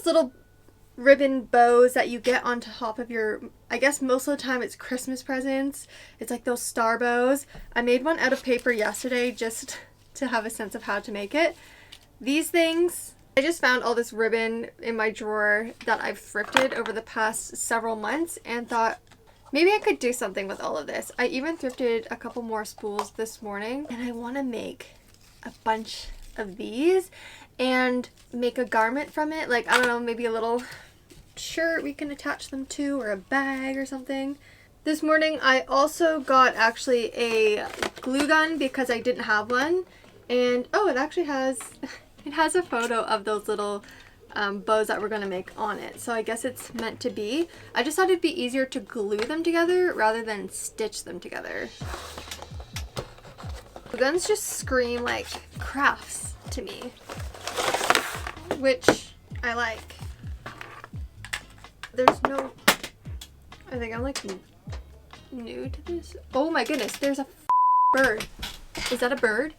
little ribbon bows that you get on top of your, I guess most of the time it's Christmas presents. It's like those star bows. I made one out of paper yesterday just to have a sense of how to make it. These things, I just found all this ribbon in my drawer that I've thrifted over the past several months and thought maybe I could do something with all of this. I even thrifted a couple more spools this morning and I want to make a bunch of these and make a garment from it. Like, I don't know, maybe a little shirt we can attach them to, or a bag or something. This morning I also got actually a glue gun because I didn't have one, and oh, it actually has it has a photo of those little bows that we're gonna make on it, so I guess it's meant to be. I just thought it'd be easier to glue them together rather than stitch them together. Glue guns just scream like crafts to me, which I like. There's no, I think I'm like new to this. Oh my goodness, there's a bird. Is that a bird?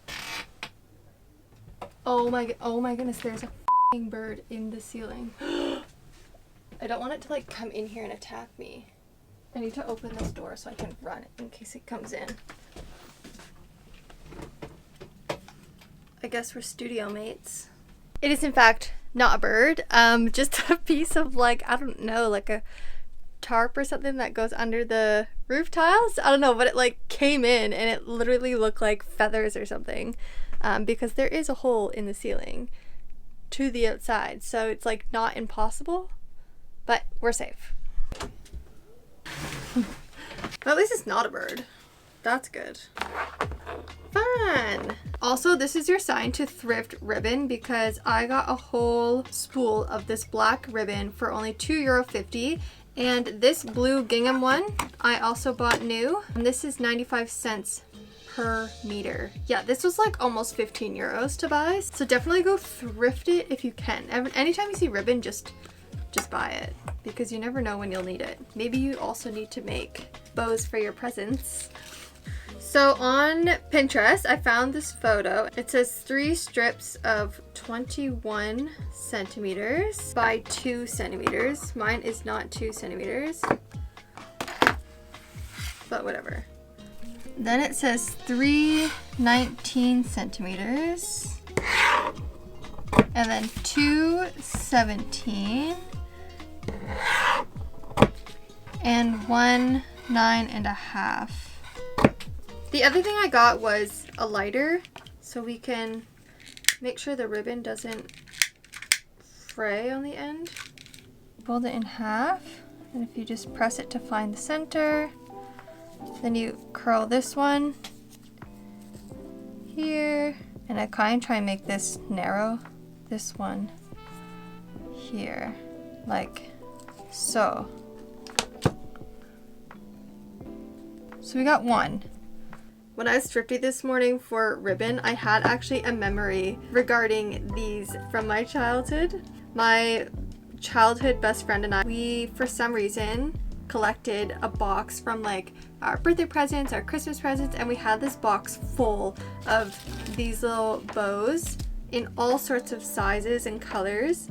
Oh my goodness, there's a bird in the ceiling. I don't want it to like come in here and attack me. I need to open this door so I can run in case it comes in. I guess we're studio mates. It is in fact not a bird, just a piece of like, I don't know, like a tarp or something that goes under the roof tiles. I don't know, but it like came in and it literally looked like feathers or something, because there is a hole in the ceiling to the outside, so it's like not impossible, but we're safe. But at least it's not a bird. That's good. Fun! Also, this is your sign to thrift ribbon because I got a whole spool of this black ribbon for only €2.50, and this blue gingham one I also bought new, and this is 95 cents per meter. Yeah, this was like almost 15 euros to buy, so definitely go thrift it if you can. Anytime you see ribbon, just buy it because you never know when you'll need it. Maybe you also need to make bows for your presents. So on Pinterest, I found this photo. It says 3 strips of 21 centimeters by 2 centimeters. Mine is not 2 centimeters, but whatever. Then it says 3 19 centimeters, and then 2 17, and 1 9.5. The other thing I got was a lighter so we can make sure the ribbon doesn't fray on the end. Fold it in half, and if you just press it to find the center, then you curl this one here, and I kind of try and make this narrow, this one here, like so. So we got one. When I was thrifting this morning for ribbon, I had actually a memory regarding these from my childhood. My childhood best friend and I, we for some reason collected a box from like our birthday presents, our Christmas presents, and we had this box full of these little bows in all sorts of sizes and colors,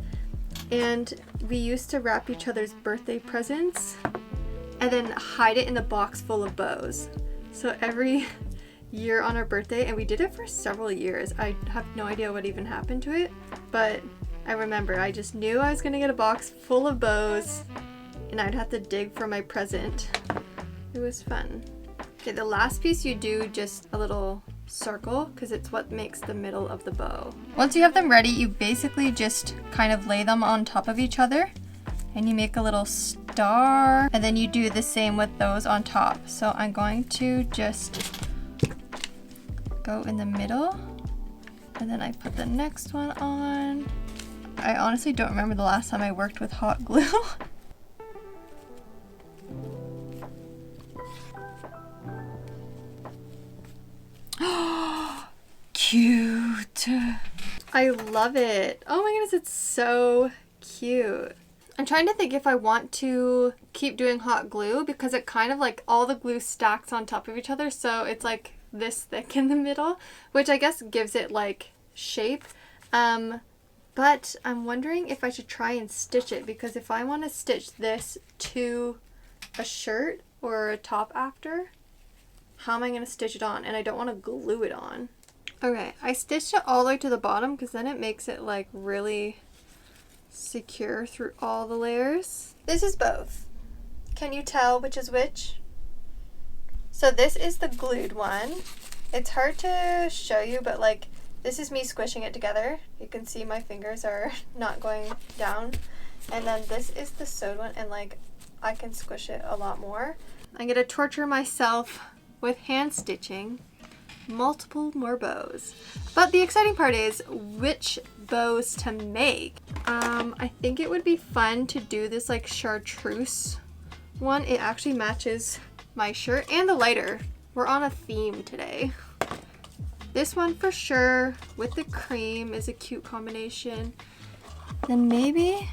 and we used to wrap each other's birthday presents and then hide it in the box full of bows. So every year on our birthday, and we did it for several years. I have no idea what even happened to it, but I remember I just knew I was gonna get a box full of bows and I'd have to dig for my present. It was fun. Okay, the last piece you do just a little circle because it's what makes the middle of the bow. Once you have them ready, you basically just kind of lay them on top of each other and you make a little star, and then you do the same with those on top. So I'm going to just go in the middle, and then I put the next one on. I honestly don't remember the last time I worked with hot glue. Cute. I love it. Oh my goodness, it's so cute. I'm trying to think if I want to keep doing hot glue because it kind of like all the glue stacks on top of each other, so it's like this thick in the middle, which I guess gives it like shape. But But I'm wondering if I should try and stitch it, because if I want to stitch this to a shirt or a top after, how am I going to stitch it on? And I don't want to glue it on. Okay, I stitched it all the way to the bottom because then it makes it like really secure through all the layers. This is both. Can you tell which is which? So this is the glued one. It's hard to show you, but like this is me squishing it together. You can see my fingers are not going down. And then this is the sewed one, and like I can squish it a lot more. I'm gonna torture myself with hand stitching multiple more bows. But the exciting part is which bows to make. I think it would be fun to do this like chartreuse one. It actually matches my shirt and the lighter. We're on a theme today. This one for sure with the cream is a cute combination. Then maybe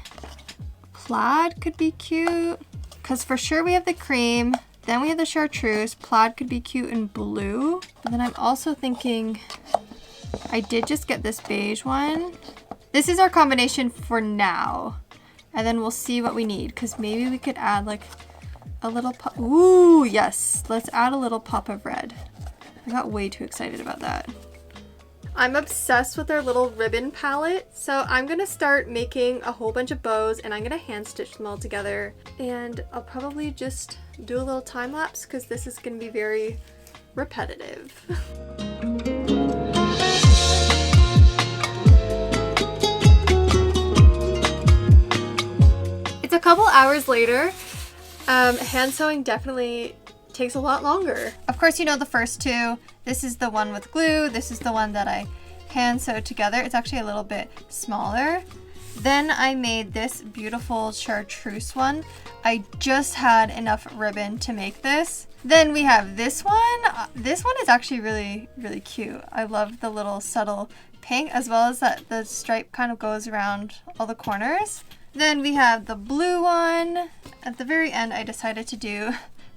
plaid could be cute, because for sure we have the cream, then we have the chartreuse. Plaid could be cute in blue. And then I'm also thinking, I did just get this beige one. This is our combination for now. And then we'll see what we need, because maybe we could add like a little pop. Ooh, yes. Let's add a little pop of red. I got way too excited about that. I'm obsessed with our little ribbon palette, so I'm gonna start making a whole bunch of bows and I'm gonna hand stitch them all together. And I'll probably just do a little time lapse because this is gonna be very repetitive. It's a couple hours later. Hand sewing definitely takes a lot longer. Of course, you know the first two. This is the one with glue. This is the one that I hand sewed together. It's actually a little bit smaller. Then I made this beautiful chartreuse one. I just had enough ribbon to make this. Then we have this one. This one is actually really, really cute. I love the little subtle pink, as well as that the stripe kind of goes around all the corners. Then we have the blue one. At the very end, I decided to do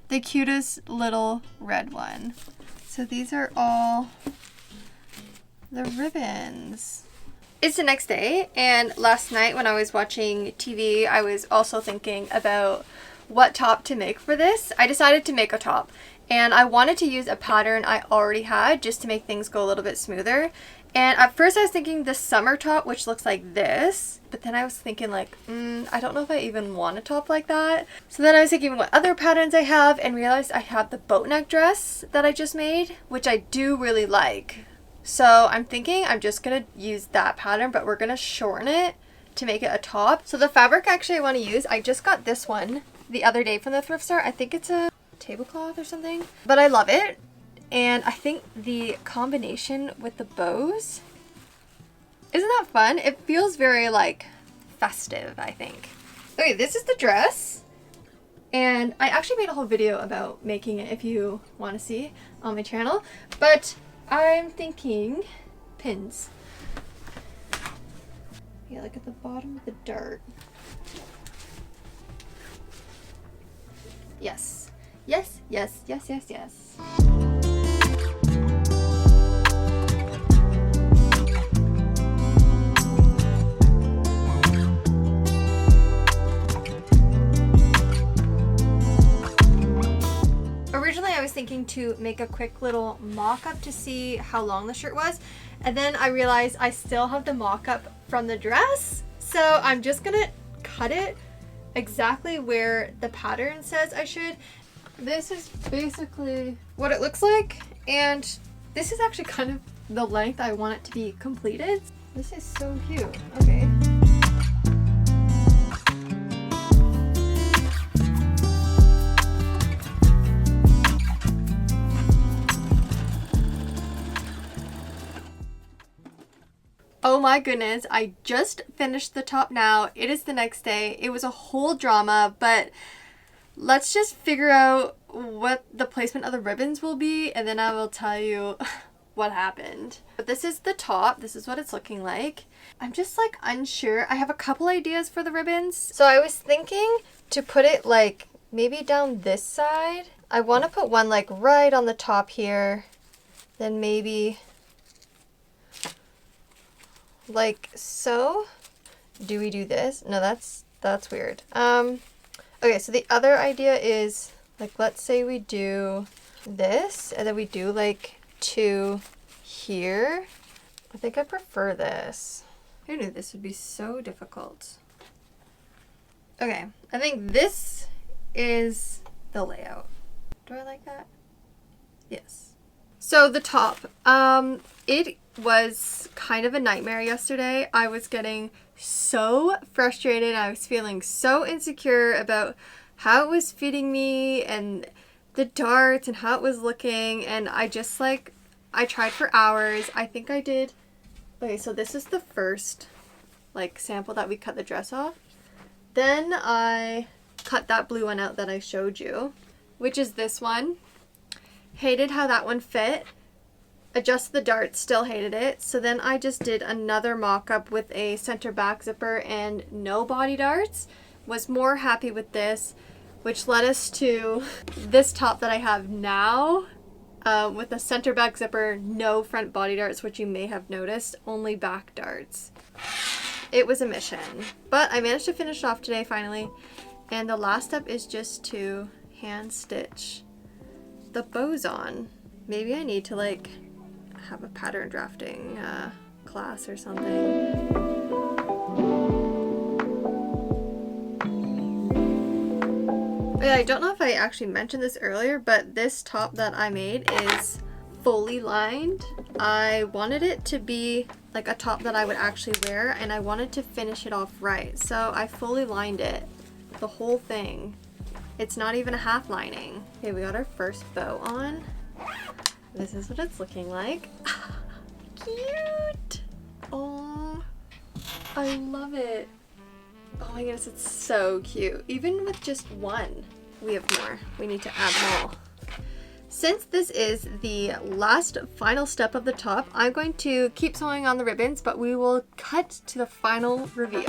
the cutest little red one. So these are all the ribbons. It's the next day, and last night when I was watching TV, I was also thinking about what top to make for this. I decided to make a top, and I wanted to use a pattern I already had just to make things go a little bit smoother. And at first I was thinking the summer top, which looks like this, but then I was thinking like, I don't know if I even want a top like that. So then I was thinking what other patterns I have and realized I have the boat neck dress that I just made, which I do really like. So I'm thinking I'm just gonna use that pattern, but we're gonna shorten it to make it a top. So the fabric actually I want to use, I just got this one the other day from the thrift store. I think it's a tablecloth or something, but I love it. And I think the combination with the bows, isn't that fun? It feels very like festive, I think. Okay, this is the dress. And I actually made a whole video about making it if you want to see on my channel. But I'm thinking pins. Yeah, like at the bottom of the dart. Yes. Yes, yes, yes, yes, yes. Originally I was thinking to make a quick little mock-up to see how long the shirt was, and then I realized I still have the mock-up from the dress, so I'm just gonna cut it exactly where the pattern says I should. This is basically what it looks like, and this is actually kind of the length I want it to be completed. This is so cute. Okay. Oh my goodness, I just finished the top now. It is the next day. It was a whole drama, but let's just figure out what the placement of the ribbons will be, and then I will tell you what happened. But this is the top. This is what it's looking like. I'm just like unsure. I have a couple ideas for the ribbons. So I was thinking to put it like maybe down this side. I want to put one like right on the top here. Then maybe like so. do we do this? No, that's weird. Okay, so the other idea is, like, let's say we do this, and then we do like 2 here. I think I prefer this. Who knew this would be so difficult? Okay, I think this is the layout. Do I like that? Yes. So the top, it was kind of a nightmare yesterday. I was getting so frustrated. I was feeling so insecure about how it was fitting me and the darts and how it was looking. And I just like, I tried for hours. I think I did. Okay, so this is the first like sample that we cut the dress off. Then I cut that blue one out that I showed you, which is this one. Hated how that one fit. Adjusted the darts, still hated it. So then I just did another mock-up with a center back zipper and no body darts. Was more happy with this, which led us to this top that I have now, with a center back zipper, no front body darts, which you may have noticed, only back darts. It was a mission, but I managed to finish off today finally. And the last step is just to hand stitch the bows on. Maybe I need to like have a pattern drafting class or something. Yeah, I don't know if I actually mentioned this earlier, but this top that I made is fully lined. I wanted it to be like a top that I would actually wear, and I wanted to finish it off right. So I fully lined it, the whole thing. It's not even a half lining. Okay, we got our first bow on. This is what it's looking like. Cute! Oh, I love it. Oh my goodness, it's so cute. Even with just one, we have more. We need to add more. Since this is the last final step of the top, I'm going to keep sewing on the ribbons, but we will cut to the final reveal.